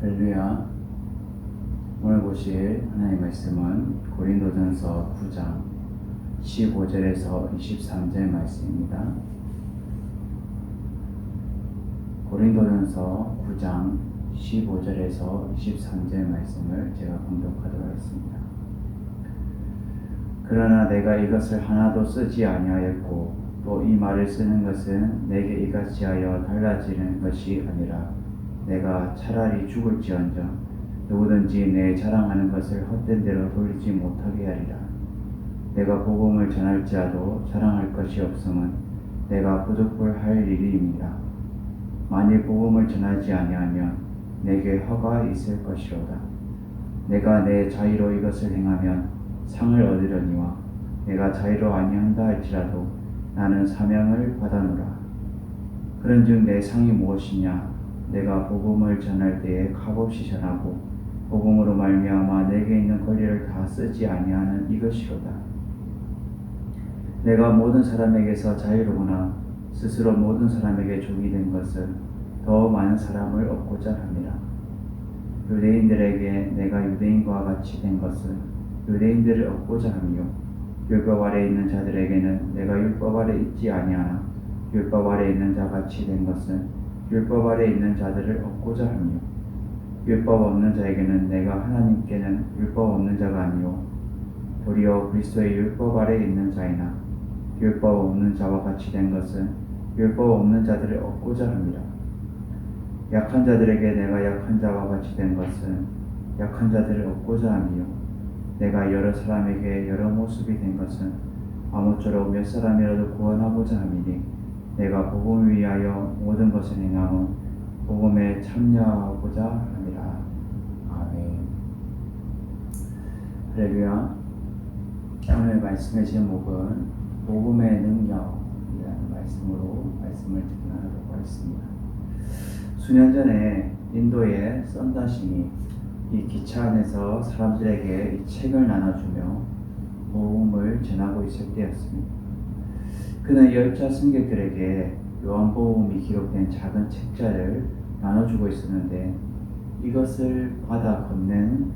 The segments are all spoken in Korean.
할렐루야. 오늘 보실 하나님의 말씀은 고린도전서 9장 15절에서 23절 말씀입니다. 고린도전서 9장 15절에서 23절 말씀을 제가 공독하도록 하겠습니다. 그러나 내가 이것을 하나도 쓰지 아니하였고 또 이 말을 쓰는 것은 내게 이같이 하여 달라지는 것이 아니라 내가 차라리 죽을지언정 누구든지 내 자랑하는 것을 헛된 대로 돌리지 못하게 하리라. 내가 복음을 전할지라도 자랑할 것이 없음은 내가 부득불할 일이니라. 만일 복음을 전하지 아니하면 내게 허가 있을 것이로다. 내가 내 자의로 이것을 행하면 상을 얻으려니와 내가 자의로 아니한다 할지라도 나는 사명을 받아노라. 그런즉 내 상이 무엇이냐? 내가 복음을 전할 때에 값없이 전하고 복음으로 말미암아 내게 있는 권리를 다 쓰지 아니하는 이것이로다. 내가 모든 사람에게서 자유로우나 스스로 모든 사람에게 종이 된 것은 더 많은 사람을 얻고자 합니다. 유대인들에게 내가 유대인과 같이 된 것은 유대인들을 얻고자 하며 율법 아래 있는 자들에게는 내가 율법 아래 있지 아니하나 율법 아래 있는 자 같이 된 것은 율법 아래 있는 자들을 얻고자 하며 율법 없는 자에게는 내가 하나님께는 율법 없는 자가 아니요 도리어 그리스도의 율법 아래 있는 자이나 율법 없는 자와 같이 된 것은 율법 없는 자들을 얻고자 합니다. 약한 자들에게 내가 약한 자와 같이 된 것은 약한 자들을 얻고자 하며 내가 여러 사람에게 여러 모습이 된 것은 아무쪼록 몇 사람이라도 구원하고자 함이니 내가 복음을 위하여 모든 것을 행함은 복음에 참여하고자 합니다. 아멘. 할렐루야. 오늘 말씀의 제목은 복음의 능력이라는 말씀으로 말씀을 전하도록 하겠습니다. 수년 전에 인도의 썬다신이 이 기차 안에서 사람들에게 이 책을 나눠주며 복음을 전하고 있을 때였습니다. 그는 열차 승객들에게 요한복음이 기록된 작은 책자를 나눠주고 있었는데 이것을 받아 건넨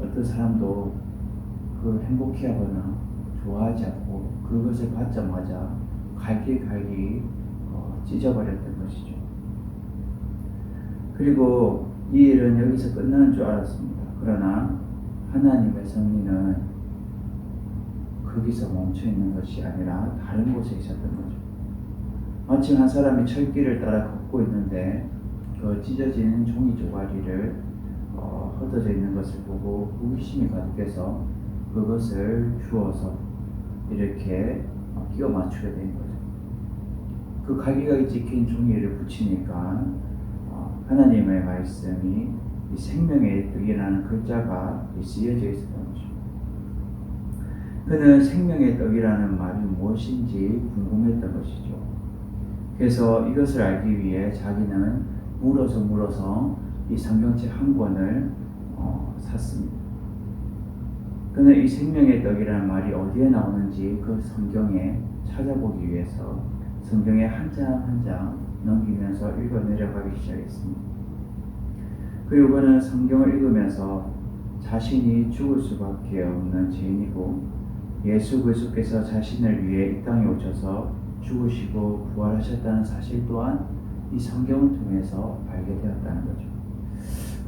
어떤 사람도 그 행복해하거나 좋아하지 않고 그것을 받자마자 갈기갈기 찢어버렸던 것이죠. 그리고 이 일은 여기서 끝나는 줄 알았습니다. 그러나 하나님의 섭리는 거기서 멈춰 있는 것이 아니라 다른 곳에 있었던 거죠. 마침 한 사람이 철길을 따라 걷고 있는데 그 찢어진 종이 조가리를 흩어져 있는 것을 보고 호기심이 가득해서 그것을 주워서 이렇게 끼워 맞추게 된 거죠. 그 갈기갈기 찍힌 종이를 붙이니까 하나님의 말씀이 이 생명의 떡이라는 글자가 쓰여져 있었던 거죠. 그는 생명의 떡이라는 말이 무엇인지 궁금했던 것이죠. 그래서 이것을 알기 위해 자기는 물어서 이 성경책 한 권을 샀습니다. 그는 이 생명의 떡이라는 말이 어디에 나오는지 그 성경에 찾아보기 위해서 성경에 한 장 한 장 넘기면서 읽어 내려가기 시작했습니다. 그리고 그는 성경을 읽으면서 자신이 죽을 수밖에 없는 죄인이고 예수 그리스도께서 자신을 위해 이 땅에 오셔서 죽으시고 부활하셨다는 사실 또한 이 성경을 통해서 알게 되었다는 거죠.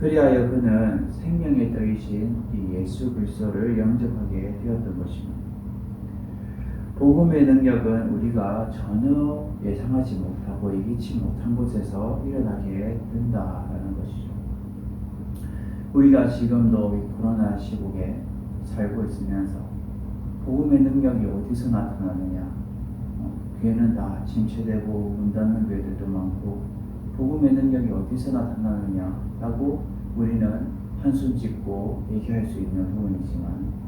그리하여 그는 생명의 떡이신 이 예수 그리스도를 영접하게 되었던 것입니다. 복음의 능력은 우리가 전혀 예상하지 못하고 예기치 못한 곳에서 일어나게 된다라는 것이죠. 우리가 지금도 이 코로나 시국에 살고 있으면서 복음의 능력이 어디서 나타나느냐? 교회는 다 침체되고 문 닫는 교회들도 많고 복음의 능력이 어디서 나타나느냐? 라고 우리는 한숨 짓고 얘기할 수 있는 부분이지만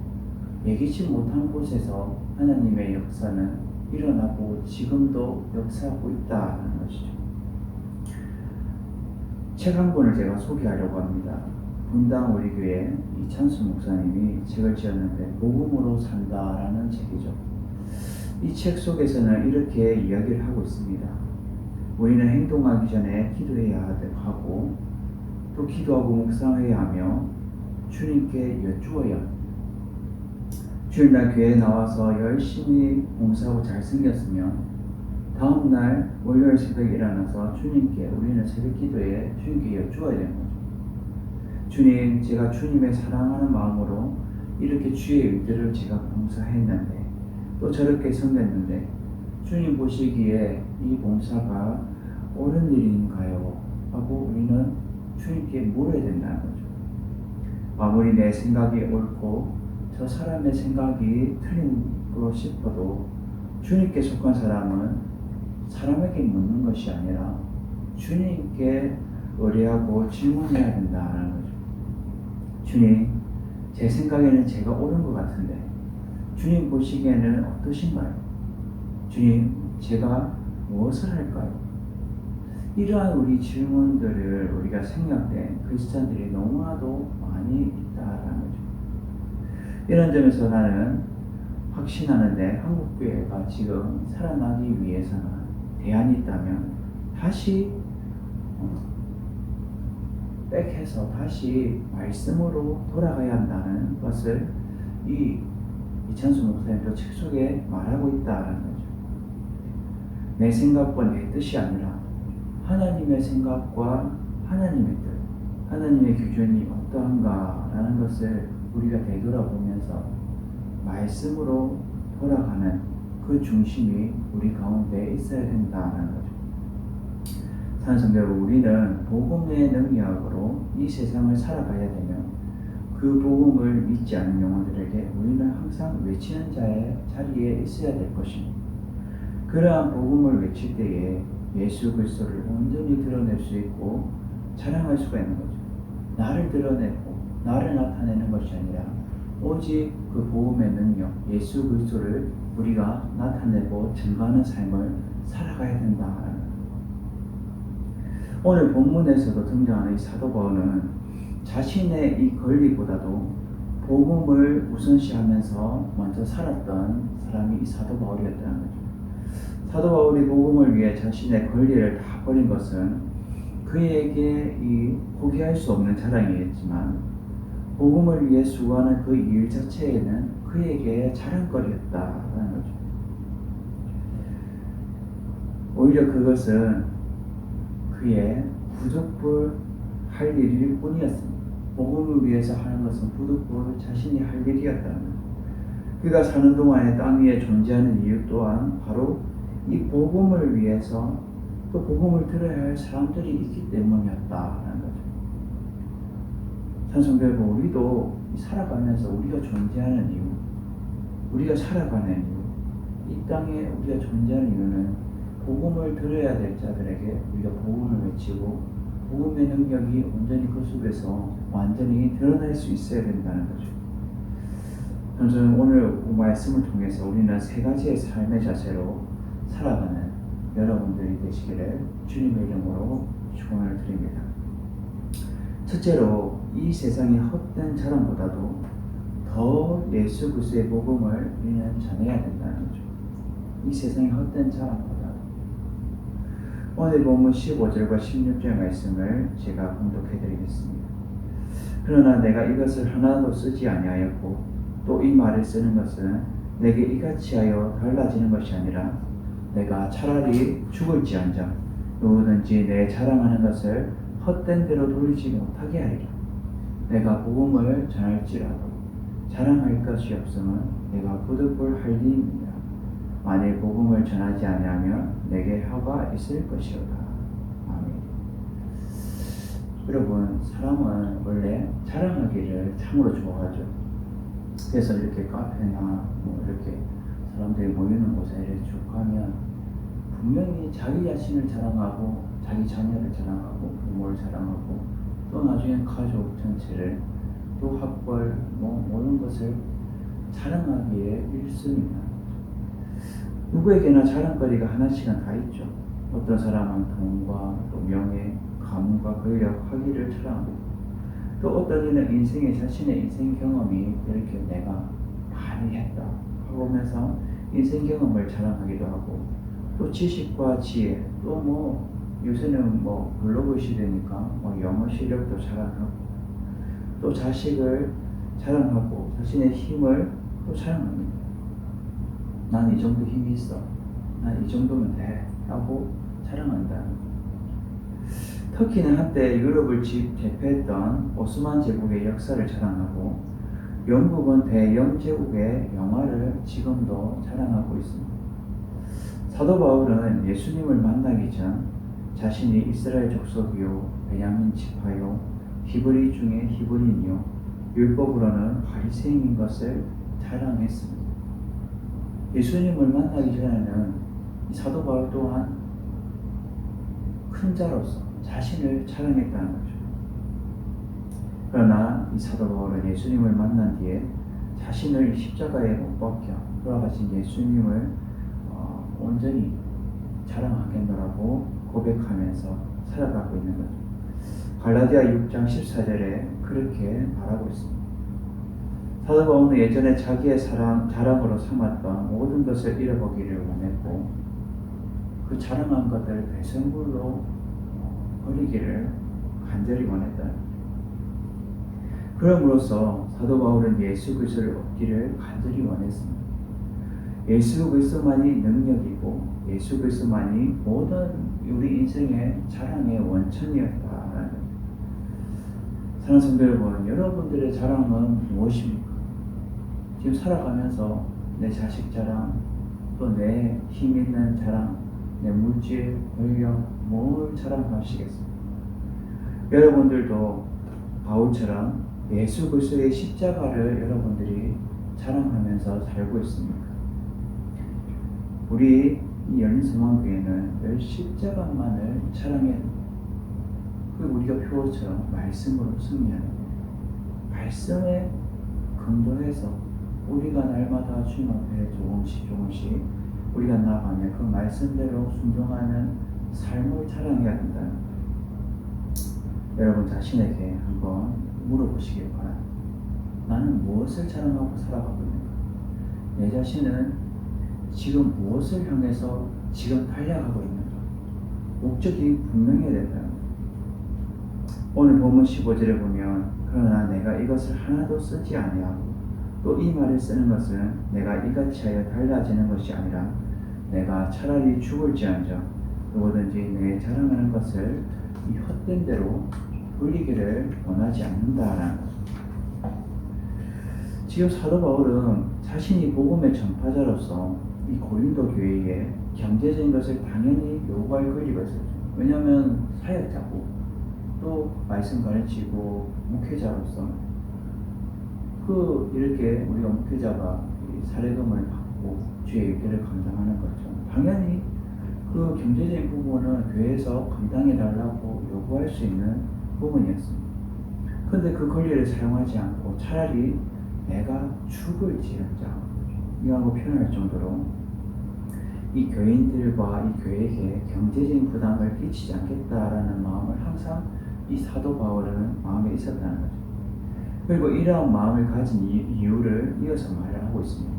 예기치 못한 곳에서 하나님의 역사는 일어나고 지금도 역사하고 있다는 것이죠. 책 한 권을 제가 소개하려고 합니다. 분당 우리 교회 이찬수 목사님이 책을 지었는데 복음으로 산다라는 책이죠. 이 책 속에서는 이렇게 이야기를 하고 있습니다. 우리는 행동하기 전에 기도해야 하고 기도하고 묵상해야 하며 주님께 여쭈어야 합니다. 주일날 교회에 나와서 열심히 봉사하고 잘생겼으면 다음날 월요일 새벽에 일어나서 주님께 우리는 새벽 기도에 주님께 여쭈어야 되는 거죠. 주님, 제가 주님의 사랑하는 마음으로 이렇게 주의 일들을 제가 봉사했는데 또 저렇게 섬겼는데 주님 보시기에 이 봉사가 옳은 일인가요? 하고 우리는 주님께 물어야 된다는 거죠. 아무리 내 생각이 옳고 저 사람의 생각이 틀린 거 싶어도 주님께 속한 사람은 사람에게 묻는 것이 아니라 주님께 의뢰하고 질문해야 된다는 거죠. 주님, 제 생각에는 제가 옳은 것 같은데 주님 보시기에는 어떠신가요? 주님, 제가 무엇을 할까요? 이러한 우리 질문들을 우리가 생략된 크리스찬들이 너무나도 많이 있다라는 거죠. 이런 점에서 나는 확신하는데 한국교회가 지금 살아나기 위해서는 대안이 있다면 다시 백해서 다시 말씀으로 돌아가야 한다는 것을 이 이찬수 목사님도 책 속에 말하고 있다는 거죠. 내 생각과 내 뜻이 아니라 하나님의 생각과 하나님의 뜻, 하나님의 기준이 어떠한가라는 것을 우리가 되돌아보면서 말씀으로 돌아가는 그 중심이 우리 가운데 있어야 된다는 거죠. 산성대로 우리는 복음의 능력으로 이 세상을 살아가야 되면 그 복음을 믿지 않는 영혼들에게 우리는 항상 외치는 자의 자리에 있어야 될 것입니다. 그러한 복음을 외칠 때에 예수 그리스도를 온전히 드러낼 수 있고 자랑할 수가 있는 거죠. 나를 드러내고 나를 나타내는 것이 아니라 오직 그 복음의 능력, 예수 그리스도를 우리가 나타내고 증거하는 삶을 살아가야 된다는 오늘 본문에서도 등장하는 이 사도 바울은 자신의 이 권리보다도 복음을 우선시하면서 먼저 살았던 사람이 이 사도 바울이었다는 거죠. 사도 바울이 복음을 위해 자신의 권리를 다 버린 것은 그에게 이 포기할 수 없는 자랑이었지만 복음을 위해 수고하는 그 일 자체에는 그에게 자랑거리였다는 거죠. 오히려 그것은 그의 부득불할 일일 뿐이었습니다. 복음을 위해서 하는 것은 부득불 자신이 할 일이었다는 거죠. 그가 사는 동안에 땅 위에 존재하는 이유 또한 바로 이 복음을 위해서 또 복음을 들어야 할 사람들이 있기 때문이었다는 거죠. 찬송교회 우리도 살아가면서 우리가 존재하는 이유, 우리가 살아가는 이유, 이 땅에 우리가 존재하는 이유는 복음을 들어야 될 자들에게 우리가 복음을 외치고 복음의 능력이 온전히 그 속에서 완전히 드러날 수 있어야 된다는 거죠. 저는 오늘 말씀을 통해서 우리는 세 가지의 삶의 자세로 살아가는 여러분들이 되시기를 주님의 이름으로 축원을 드립니다. 첫째로 이 세상의 헛된 자랑보다도 더 예수 그리스도의 복음을 우리는 전해야 된다는 거죠. 이 세상의 헛된 자랑보다 오늘 본문 15절과 16절 말씀을 제가 봉독해 드리겠습니다. 그러나 내가 이것을 하나도 쓰지 아니하였고 또 이 말을 쓰는 것은 내게 이같이 하여 달라지는 것이 아니라 내가 차라리 죽을지언정 누구든지 내 자랑하는 것을 헛된 대로 돌리지 못하게 하리라. 내가 복음을 전할지라도 자랑할 것이 없으면 내가 부득불 할 일입니다. 만일 복음을 전하지 아니하면 내게 혀가 있을 것이로다. 아멘. 여러분, 사람은 원래 자랑하기를 참으로 좋아하죠. 그래서 이렇게 카페나 이렇게 사람들이 모이는 곳에 이렇게 쭉 가면 분명히 자기 자신을 자랑하고 자기 자녀를 자랑하고 부모를 자랑하고 또 나중에 가족 전체를 또 학벌 모든 것을 자랑하기에 일순위입니다. 누구에게나 자랑거리가 하나씩은 다 있죠. 어떤 사람은 돈과 또 명예, 가문과 권력, 학위를 자랑하고 또 어떤 이는 인생의 자신의 인생 경험이 이렇게 내가 많이 했다 하면서 인생 경험을 자랑하기도 하고 또 지식과 지혜 또 요새는 뭐 블로그 시대니까 뭐 영어 실력도 자랑하고 또 자식을 자랑하고 자신의 힘을 또 자랑합니다. 난 이 정도 힘이 있어. 난 이 정도면 돼. 라고 자랑한다. 터키는 한때 유럽을 제패했던 오스만 제국의 역사를 자랑하고 영국은 대영 제국의 영화를 지금도 자랑하고 있습니다. 사도 바울은 예수님을 만나기 전 자신이 이스라엘 족속이요 베냐민 지파요 히브리 중에 히브리인이요 율법으로는 바리새인인 것을 자랑했습니다. 예수님을 만나기 전에는 이 사도 바울 또한 큰 자로서 자신을 자랑했다는 거죠. 그러나 이 사도 바울은 예수님을 만난 뒤에 자신을 십자가에 못 박혀 돌아가신 예수님을 온전히 자랑하겠노라고 고백하면서 살아가고 있는 거죠. 갈라디아 6장 14절에 그렇게 말하고 있습니다. 사도 바울은 예전에 자기의 자랑으로 삼았던 모든 것을 잃어버리기를 원했고 그 자랑한 것들 배설물로 버리기를 간절히 원했다. 그럼으로써 사도 바울은 예수 그리스도를 얻기를 간절히 원했습니다. 예수 그리스도만이 능력이고 예수 그리스도만이 모든 우리 인생의 자랑의 원천이었다라는 거죠. 사랑하는 성도 여러분, 여러분들의 자랑은 무엇입니까? 지금 살아가면서 내 자식 자랑, 또 내 힘 있는 자랑, 내 물질, 권력, 뭘 자랑하시겠습니까? 여러분들도 바울처럼 예수 그리스도의 십자가를 여러분들이 자랑하면서 살고 있습니까? 우리 이 열린소망교회는 늘 십자가만을 자랑해야 됩니다. 그리고 우리가 표어처럼 말씀으로 승리하는 거예요. 말씀에 근거해서 우리가 날마다 주님 앞에 조금씩 우리가 나아가며 그 말씀대로 순종하는 삶을 자랑해야 된다는 거예요. 여러분 자신에게 한번 물어보시길 바랍니다. 나는 무엇을 자랑하고 살아가고 있는가? 내 자신은 지금 무엇을 향해서 지금 달려가고 있는가? 목적이 분명해야 된다는 거예요. 오늘 본문 15절에 보면 그러나 내가 이것을 하나도 쓰지 아니하고 또 이 말을 쓰는 것은 내가 이같이 하여 달라지는 것이 아니라 내가 차라리 죽을지언정 누구든지 내 자랑하는 것을 이 헛된 대로 돌리기를 원하지 않는다라는 거죠. 지금 사도 바울은 자신이 복음의 전파자로서 이 고린도 교회에 경제적인 것을 당연히 요구할 권리가 있었죠. 왜냐하면 사역자고 또 말씀 가르치고 목회자로서 이렇게 우리가 목회자가 사례금을 받고 주의 일들을 감당하는 것처럼 당연히 그 경제적인 부분은 교회에서 감당해 달라고 요구할 수 있는 부분이었습니다. 그런데 그 권리를 사용하지 않고 차라리 내가 죽을지언정 이라고 표현할 정도로 이 교인들과 이 교회에게 경제적인 부담을 끼치지 않겠다라는 마음을 항상 이 사도 바울은 마음에 있었다는 거죠. 그리고 이러한 마음을 가진 이유를 이어서 말을 하고 있습니다.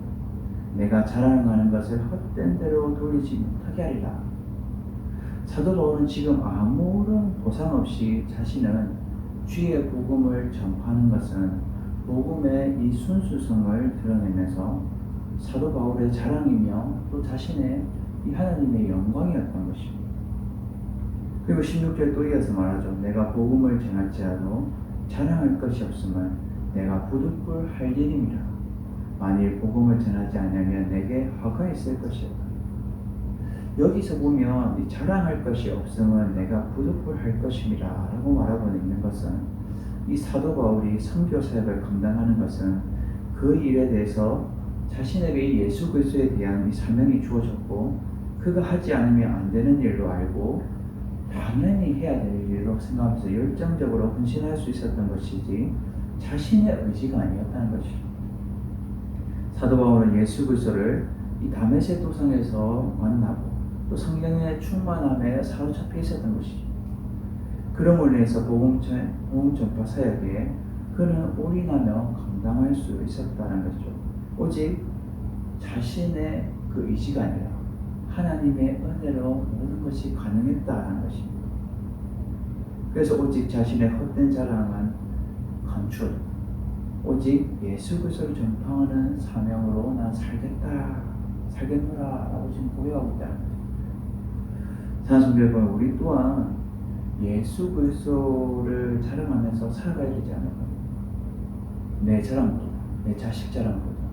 내가 자랑하는 것을 헛된 대로 돌리지 못하게 하리라. 사도 바울은 지금 아무런 보상 없이 자신은 주의 복음을 전파하는 것은 복음의 이 순수성을 드러내면서 사도 바울의 자랑이며 또 자신의 이 하나님의 영광이었던 것입니다. 그리고 16절 또 이어서 말하죠. 내가 복음을 전할지라도 자랑할 것이 없으면 내가 부득불 할 일임이라. 만일 복음을 전하지 않으면 내게 화가 있을 것이다. 여기서 보면 이 자랑할 것이 없으면 내가 부득불 할 것임이라 라고 말하고 있는 것은 이 사도 바울이 선교 사역을 감당하는 것은 그 일에 대해서 자신에게 예수 그리스도에 대한 이 사명이 주어졌고 그가 하지 않으면 안 되는 일로 알고 당연히 해야 될 일로 생각하면서 열정적으로 헌신할 수 있었던 것이지 자신의 의지가 아니었다는 것이죠. 사도 바울은 예수 그리스도를 이 다메섹 도상에서 만나고 또 성령의 충만함에 사로잡혀 있었던 것이죠. 그럼으로 인해서 복음 전파 사역에 그는 올인하며 감당할 수 있었다는 것이죠. 오직 자신의 그 의지가 아니라 하나님의 은혜로 모든 것이 가능했다는 것입니다. 그래서 오직 자신의 헛된 자랑은 감출, 오직 예수 그리스도를 전파하는 사명으로 난 살겠노라 라고 지금 고백하고 있다는 거죠. 사랑하는 여러분, 우리 또한 예수 그리스도를 자랑하면서 살아가야 되지 않을까요? 내 자랑보다, 내 자식 자랑보다,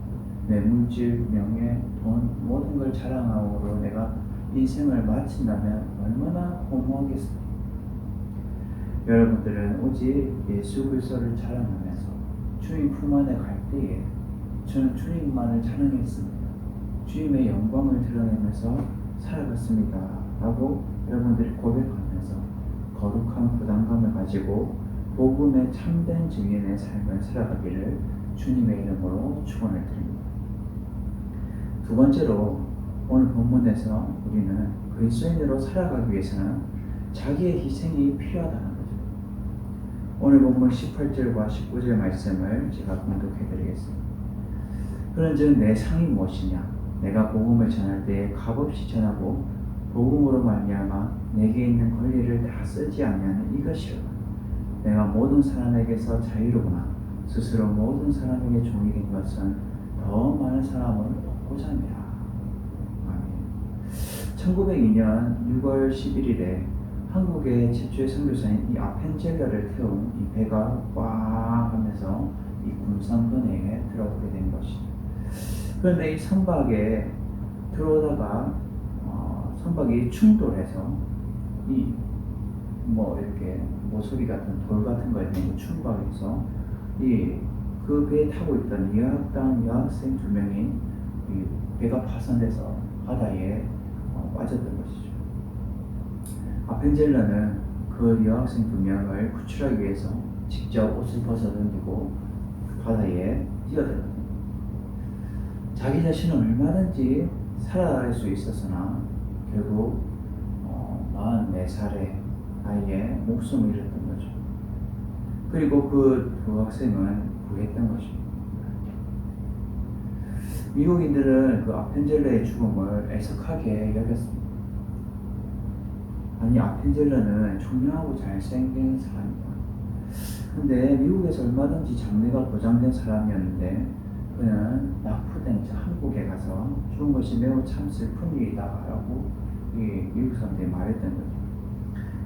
내 물질, 명예, 돈, 모든 걸 자랑함으로 내가 인생을 마친다면 얼마나 허무하겠습니까? 여러분들은 오직 예수 그리스도를 자랑하면서 주님 품 안에 갈 때에 저는 주님만을 자랑했습니다. 주님의 영광을 드러내면서 살아갔습니다. 라고 여러분들이 고백하면서 거룩한 부담감을 가지고 복음의 참된 증인의 삶을 살아가기를 주님의 이름으로 축원을 드립니다. 두 번째로 오늘 본문에서 우리는 그리스도인으로 살아가기 위해서는 자기의 희생이 필요하다는 거죠. 오늘 본문 18절과 19절 말씀을 제가 공독해 드리겠습니다. 그런즉 내 상이 무엇이냐? 내가 복음을 전할 때에 값없이 전하고 복음으로 말미암아 내게 있는 권리를 다 쓰지 아니하는 이것이로다. 내가 모든 사람에게서 자유로구나. 스스로 모든 사람에게 종이 된 것은 더 많은 사람을 얻고자 함이라. 아멘. 1902년 6월 11일에 한국의 최초의 선교사인 이 아펜젤러를 태운 이 배가 꽝 하면서 이 군산번에 들어오게 된 것이죠. 그런데 이 선박에 들어오다가 선박이 충돌해서 이 이렇게 모서리 같은 돌 같은 거에 있는 충돌해서 그 배에 타고 있던 여학생 2명이 이 배가 파손돼서 바다에 빠졌던 것이죠. 아펜젤러는 그 여학생 2명을 구출하기 위해서 직접 옷을 벗어던지고 그 바다에 뛰어들었습니다. 자기 자신은 얼마든지 살아날 수 있었으나 결국 44살의 나이에 목숨을 잃었던 거죠. 그리고 그 두 학생은 구했던 것입니다. 미국인들은 그 아펜젤러의 죽음을 애석하게 여겼습니다. 아니, 아펜젤러는 총명하고 잘생긴 사람이다. 근데 미국에서 얼마든지 장래가 보장된 사람이었는데 그는 납부된 자 한국에 가서 죽은 것이 매우 참 슬픈 일이다 라고 이 미국 사람들이 말했던 거죠.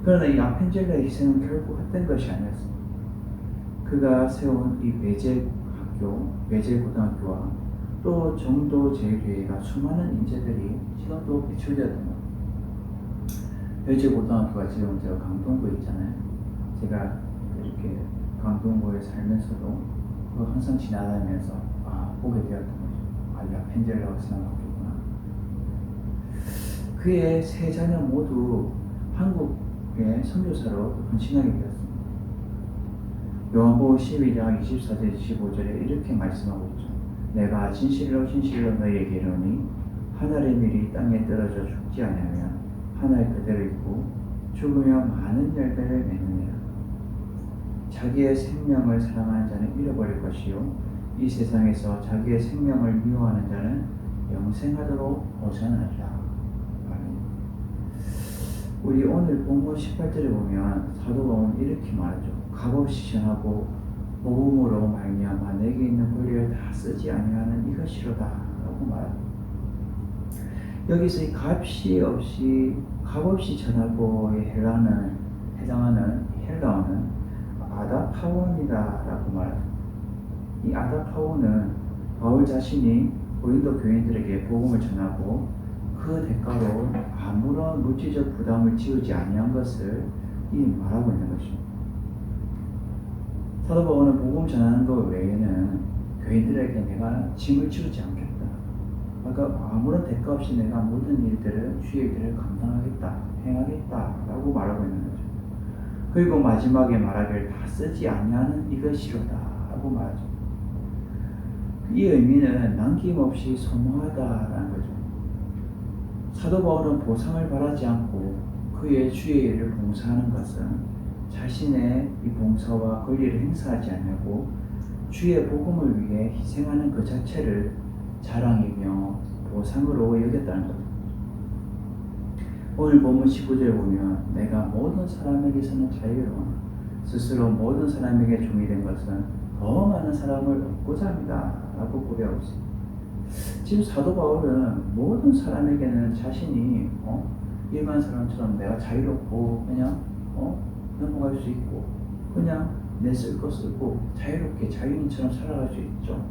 그러나 이 아펜젤러의 희생은 결국 헛된 것이 아니었습니다. 그가 세운 이 배제고등학교와 또 정도제일교회가 수많은 인재들이 지금도 배출되었던 겁니다. 배제고등학교가 지금 저 강동구에 있잖아요. 제가 이렇게 강동구에 살면서도 항상 지나다니면서 보게 되었던 거죠. 아펜젤러가 생각했구나. 그의 세 자녀 모두 한국의 선교사로 헌신하게 되었습니다. 요한복음 12장 24절 25절에 이렇게 말씀하고 있죠. 내가 진실로 너희에게 이르노니 하늘의 밀이 땅에 떨어져 죽지 아니하면 하늘 그대로 있고 죽으면 많은 열매를 맺느니라. 자기의 생명을 사랑하는 자는 잃어버릴 것이요 이 세상에서 자기의 생명을 미워하는 자는 영생하도록 벗어나리라. 아멘. 우리 오늘 본문 18절에 보면 사도 바울은 이렇게 말하죠. 값없이 전하고 복음으로 말미암아 내게 있는 권리를 다 쓰지 아니하는 이것이로다 라고 말합니다. 여기서 이 값없이 전하고에 해당하는 헬라어는 아다파원이다 라고 말합니다. 이 아다파원은 바울 자신이 고린도 교인들에게 복음을 전하고 그 대가로 아무런 물질적 부담을 지우지 아니한 것을 말하고 있는 것입니다. 사도 바울은 복음 전하는 것 외에는 교인들에게 내가 짐을 지우지 않겠다. 그러니까 아무런 대가 없이 내가 모든 일들을 주의 일들을 감당하겠다, 행하겠다 라고 말하고 있는 거죠. 그리고 마지막에 말하기를 다 쓰지 아니하는 이것이로다 라고 말하죠. 이 의미는 남김없이 소모하다라는 거죠. 사도 바울은 보상을 바라지 않고 그의 주의 일을 봉사하는 것은 자신의 이 봉사와 권리를 행사하지 않고 주의 복음을 위해 희생하는 그 자체를 자랑이며 보상으로 여겼다는 겁니다. 오늘 본문 19절에 보면 내가 모든 사람에게서는 자유로워 스스로 모든 사람에게 종이 된 것은 더 많은 사람을 얻고자 합니다 라고 고백하고 있습니다. 지금 사도 바울은 모든 사람에게는 자신이 일반 사람처럼 내가 자유롭고 그냥 넘어갈 수 있고 그냥 내 쓸 거 쓰고 자유롭게 자유인처럼 살아갈 수 있죠.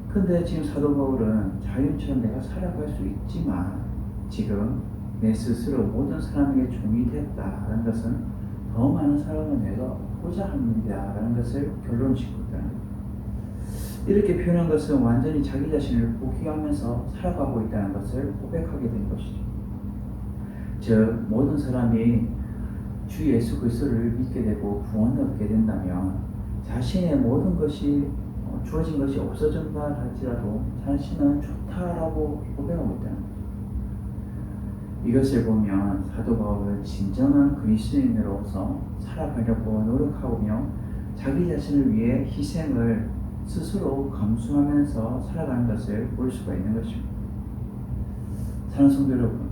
근데 지금 사도 바울은 자유인처럼 내가 살아갈 수 있지만 지금 내 스스로 모든 사람에게 종이 됐다라는 것은 더 많은 사람을 내가 얻고자 합니다라는 것을 결론 짓고 있다는 거예요. 이렇게 표현한 것은 완전히 자기 자신을 포기하면서 살아가고 있다는 것을 고백하게 된 것이죠. 즉 모든 사람이 주 예수 그리스도를 믿게 되고 구원을 얻게 된다면 자신의 모든 것이 주어진 것이 없어진다 할지라도 자신은 좋다라고 고백하고 있다는 거죠. 이것을 보면 사도 바울은 진정한 그리스도인으로서 살아가려고 노력하며 자기 자신을 위해 희생을 스스로 감수하면서 살아가는 것을 볼 수가 있는 것입니다. 사랑하는 성도 여러분,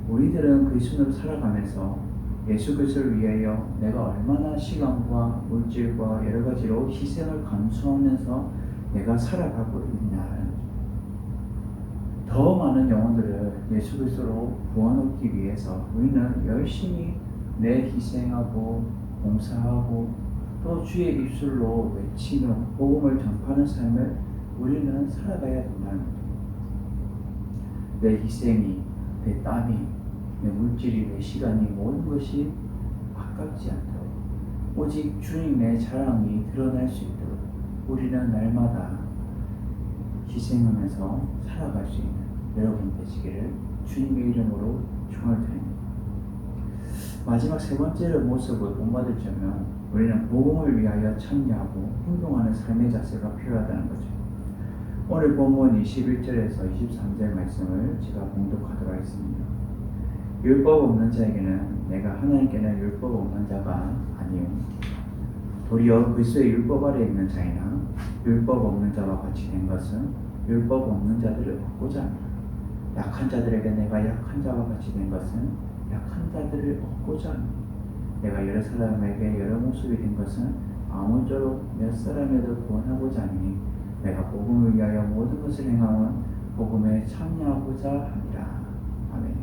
우리들은 그리스도인으로 살아가면서 예수 그리스도를 위하여 내가 얼마나 시간과 물질과 여러 가지로 희생을 감수하면서 내가 살아가고 있냐는 더 많은 영혼들을 예수 그리스도로 구원 얻기 위해서 우리는 열심히 내 희생하고 봉사하고 또 주의 입술로 외치며 복음을 전파하는 삶을 우리는 살아가야 된다는 거죠. 내 희생이, 내 땀이, 내 물질이, 내 시간이 모든 것이 아깝지 않도록 오직 주님의 자랑이 드러날 수 있도록 우리는 날마다 희생하면서 살아갈 수 있는 여러분 되시기를 주님의 이름으로 축원드립니다. 마지막 세 번째 모습을 본받으려면 우리는 복음을 위하여 참여하고 행동하는 삶의 자세가 필요하다는 거죠. 오늘 본문 21절에서 23절 말씀을 제가 봉독하도록 하겠습니다. 율법 없는 자에게는 내가 하나님께는 율법 없는 자가 아니요 도리어 그리스도의 율법 아래 있는 자이나 율법 없는 자와 같이 된 것은 율법 없는 자들을 얻고자 합니다. 약한 자들에게 내가 약한 자와 같이 된 것은 약한 자들을 얻고자 합니다. 내가 여러 사람에게 여러 모습이 된 것은 아무쪼록 몇 사람에도 구원하고자 하니 내가 복음을 위하여 모든 것을 행함은 복음에 참여하고자 합니다. 아멘.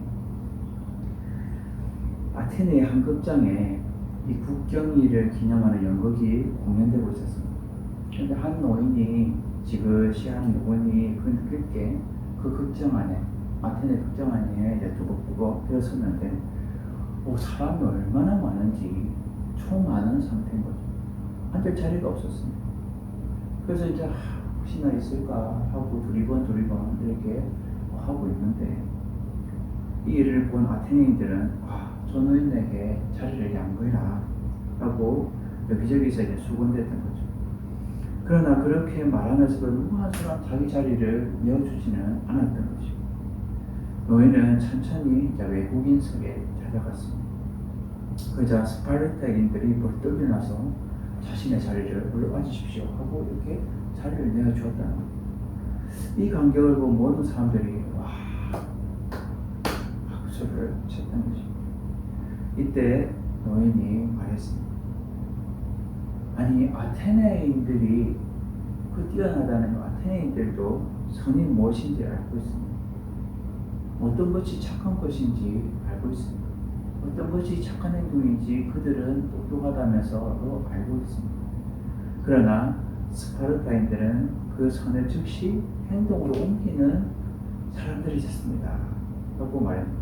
아테네의 한 극장에 이 국경일을 기념하는 연극이 공연되고 있었습니다. 그런데 한 노인이 지그시한 노인이 그 늦게 그 극장 안에 아테네 극장 안에 이제 두고두고 들어섰는데 사람이 얼마나 많은지 총 많은 상태인 거죠. 앉을 자리가 없었습니다. 그래서 이제 혹시나 있을까 하고 두리번 이렇게 하고 있는데 이 일을 본 아테네인들은 저 노인에게 자리를 양보해라 라고 여기저기서 이제 수군댔던 거죠. 그러나 그렇게 말하면서도 누구 한 사람 자기 자리를 내어주지는 않았던 것이고 노인은 천천히 이제 외국인석에 찾아갔습니다. 그러자 스파르타인들이 벌떡 일어나서 자신의 자리를 올려앉으십시오 하고 이렇게 자리를 내어주었다는 겁니다. 이 광경을 본 모든 사람들이 박수를 쳤던 것입니다. 이때 노인이 말했습니다. 아니 아테네인들이 그 뛰어나다는 아테네인들도 선이 무엇인지 알고 있습니다. 어떤 것이 착한 것인지 알고 있습니다. 어떤 것이 착한 행동인지 그들은 똑똑하다면서도 알고 있습니다. 그러나 스파르타인들은 그 선을 즉시 행동으로 옮기는 사람들이셨습니다. 라고 말합니다.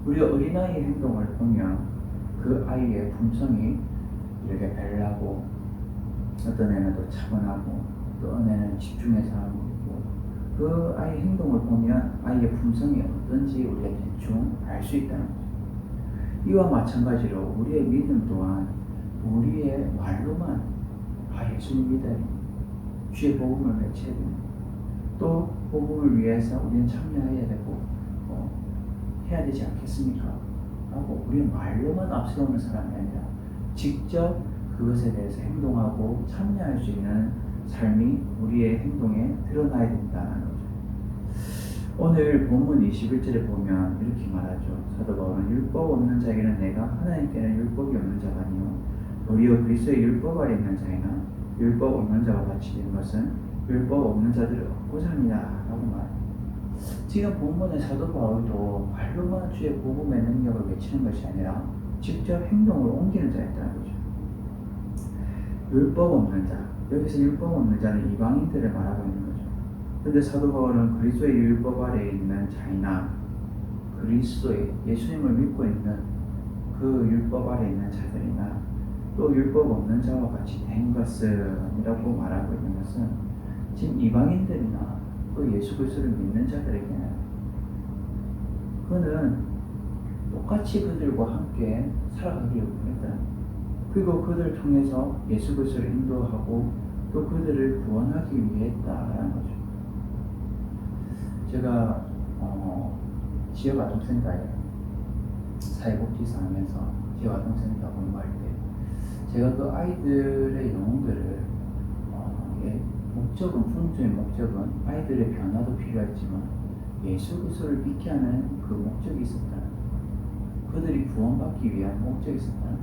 우리 어린아이의 행동을 보면 그 아이의 품성이 이렇게 별나고 어떤 애는 또 차분하고 또 어떤 애는 집중해서 하고 그 아이의 행동을 보면 아이의 품성이 어떤지 우리가 대충 알 수 있다는 거죠. 이와 마찬가지로 우리의 믿음 또한 우리의 말로만 예수님 믿어야 됩니다. 주의 복음을 외쳐야 됩니다. 또 복음을 위해서 우리는 참여해야 되고 해야 되지 않겠습니까? 하고 우리의 말로만 앞세우는 사람이 아니라 직접 그것에 대해서 행동하고 참여할 수 있는 삶이 우리의 행동에 드러나야 된다는 거죠. 오늘 본문 21절에 보면 이렇게 말하죠. 사도 바울은 율법 없는 자에게는 내가 하나님께는 율법이 없는 자가 아니요 도리어 그리스도의 율법 아래 있는 자이나 율법 없는 자와 같이 된 것은 율법 없는 자들을 얻고자 합니다 라고 말합니다. 지금 본문의 사도 바울도 말로만 주의 복음의 능력을 외치는 것이 아니라 직접 행동으로 옮기는 자였다는 거죠. 율법 없는 자, 여기서 율법 없는 자는 이방인들을 말하고 있는 거죠. 그런데 사도 바울은 그리스도의 율법 아래에 있는 자이나 그리스도의 예수님을 믿고 있는 그 율법 아래에 있는 자들이나 또 율법 없는 자와 같이 된 것이라고 말하고 있는 것은 지금 이방인들이나 또 예수 그리스도를 믿는 자들에게는 그는 똑같이 그들과 함께 살아가기를 원했다. 그리고 그들을 통해서 예수 그리스도를 인도하고 또 그들을 구원하기 위해 했다라는 거죠. 제가 지역 아동센터에 사회복지사 하면서 지역 아동센터 공부할 때 제가 그 아이들의 영혼들을 목적은 fun적인 목적은 아이들의 변화도 필요했지만 예수 그리스도를 믿게 하는 그 목적이 있었다. 그들이 구원받기 위한 목적이 있었다.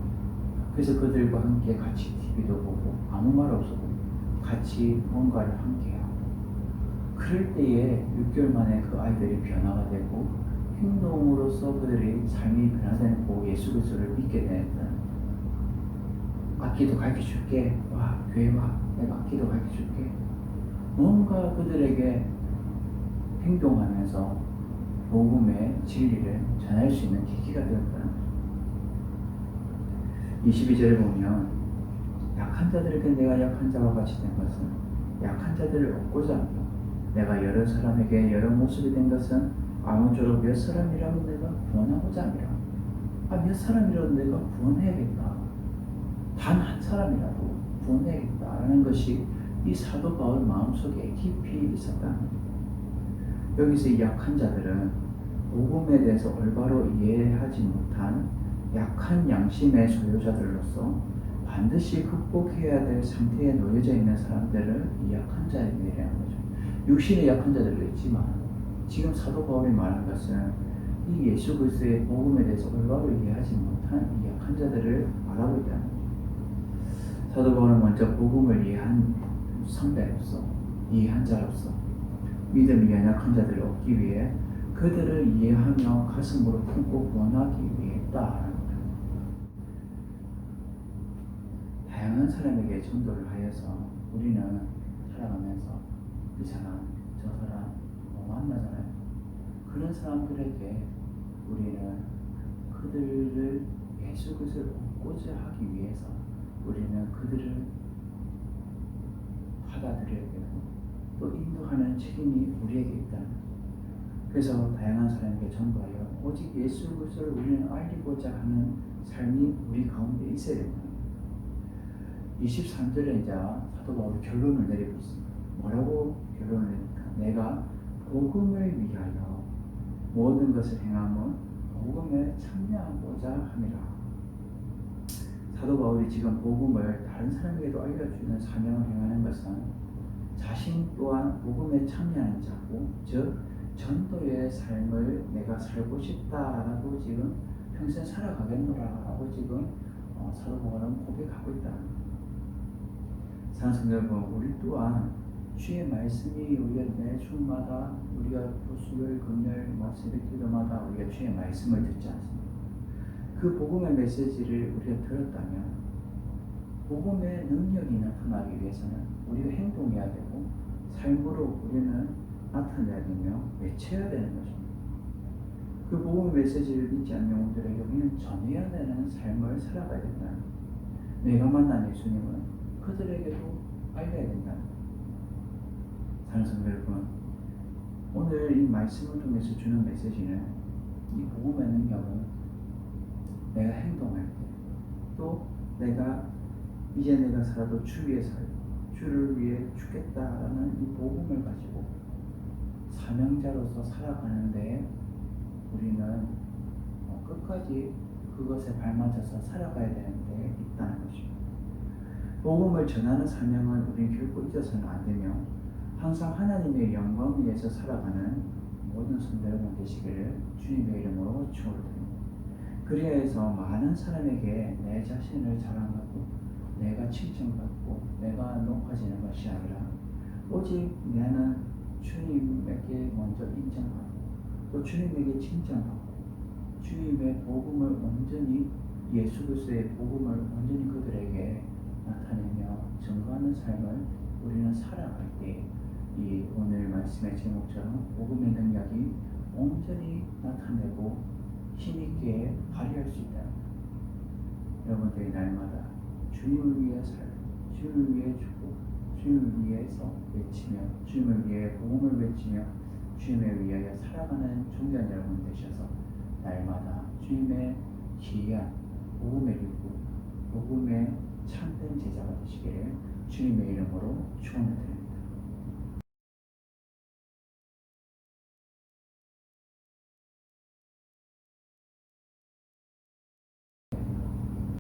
그래서 그들과 함께 같이 TV도 보고 아무 말 없어도 같이 뭔가를 함께하고 그럴 때에 6개월 만에 그 아이들이 변화가 되고 행동으로서 그들의 삶이 변화되고 예수 그리스도를 믿게 되었다. 악기도 가르쳐줄게. 와 교회 와. 내가 악기도 가르쳐줄게. 뭔가 그들에게 행동하면서 복음의 진리를 전할 수 있는 계기가 되었다. 22절에 보면 약한 자들에게 내가 약한 자와 같이 된 것은 약한 자들을 얻고자 합니다. 내가 여러 사람에게 여러 모습이 된 것은 아무쪼록 몇 사람이라도 내가 구원하고자 합니다. 몇 사람이라도 내가 구원해야겠다. 단 한 사람이라도 구원해야겠다라는 것이 이 사도 바울 마음속에 깊이 있었다. 여기서 이 약한 자들은 복음에 대해서 올바로 이해하지 못한 약한 양심의 소유자들로서 반드시 극복해야 될 상태에 놓여져 있는 사람들을 이 약한 자에게 얘기하는 거죠. 육신의 약한 자들도 있지만 지금 사도 바울이 말한 것은 이 예수 그리스도의 복음에 대해서 올바로 이해하지 못한 이 약한 자들을 말하고 있다는 거죠. 사도 바울은 먼저 복음을 이해한 선배로서 이해한 자로서 믿음이 연약한 자들을 얻기 위해 그들을 이해하며 가슴으로 품고 구원하기 위해 했다라는 거죠. 다양한 사람에게 전도를 하여서 우리는 살아가면서 이 사람, 저 사람 만나잖아요. 그런 사람들에게 우리는 그들을 예수 그리스도를 얻고자 하기 위해서 우리는 그들을 받아들여야 되고 또 인도하는 책임이 우리에게 있다. 그래서 다양한 사람에게 전도하여 오직 예수 그리스도를 우리는 알리고자 하는 삶이 우리 가운데 있어야 됩니다. 23절에 이제 사도 바울이 결론을 내리고 있습니다. 뭐라고 결론을 내립니까? 내가 복음을 위하여 모든 것을 행함은 복음에 참여하고자 함이라. 사도 바울이 지금 복음을 다른 사람에게도 알려주는 사명을 행하는 것은 자신 또한 복음에 참여하는 자고, 즉 전도의 삶을 내가 살고 싶다라고 지금 평생 살아가겠노라라고 지금 사도 바울은 고백하고 있다. 사랑하는 여러분, 우리 또한 주의 말씀이 우리가 매 주마다 우리가 수요일, 금요일, 새벽 기도마다 우리가 주의 말씀을 듣지 않습니까? 그 복음의 메시지를 우리가 들었다면 복음의 능력이 나타나기 위해서는 우리가 행동해야 되고 삶으로 우리는 나타내야 되며 외쳐야 되는 것입니다. 그 복음의 메시지를 믿지 않는 영혼들에게 우리는 전해야 되는 삶을 살아가야 된다. 내가 만난 예수님은 그들에게도 알려야 된다. 사랑하는 성도 여러분, 오늘 이 말씀을 통해서 주는 메시지는 이 복음의 능력은 내가 행동할 때, 또 이제 내가 살아도 주 위에 살고 주를 위해 죽겠다라는 이 복음을 가지고 사명자로서 살아가는데 우리는 끝까지 그것에 발맞춰서 살아가야 되는데 있다는 것입니다. 복음을 전하는 사명은 우리는 결코 잊어서는 안 되며 항상 하나님의 영광을 위해서 살아가는 모든 성도여러분 되시기를 주님의 이름으로 축원드립니다. 그리하여서 많은 사람에게 내 자신을 자랑하고 내가 칭찬받고 내가 높아지는 것이 아니라 오직 나는 주님에게 먼저 인정하고 또 주님에게 칭찬받고 주님의 복음을 온전히 예수 그리스도의 복음을 온전히 그들에게 나타내며 증거하는 삶을 우리는 살아갈 때 이 오늘 말씀의 제목처럼 복음의 능력이 온전히 나타내고 힘있게 발휘할 수 있다. 여러분들이 날마다 주님을 위해 살고 주님을 위해 죽고 주님을 위해서 외치며 주님을 위해 복음을 외치며 주님을 위하여 살아가는 존귀한 여러분 되셔서 날마다 주님의 기이한 복음의 일꾼 복음의 참된 제자가 되시기를 주님의 이름으로 축원드립니다.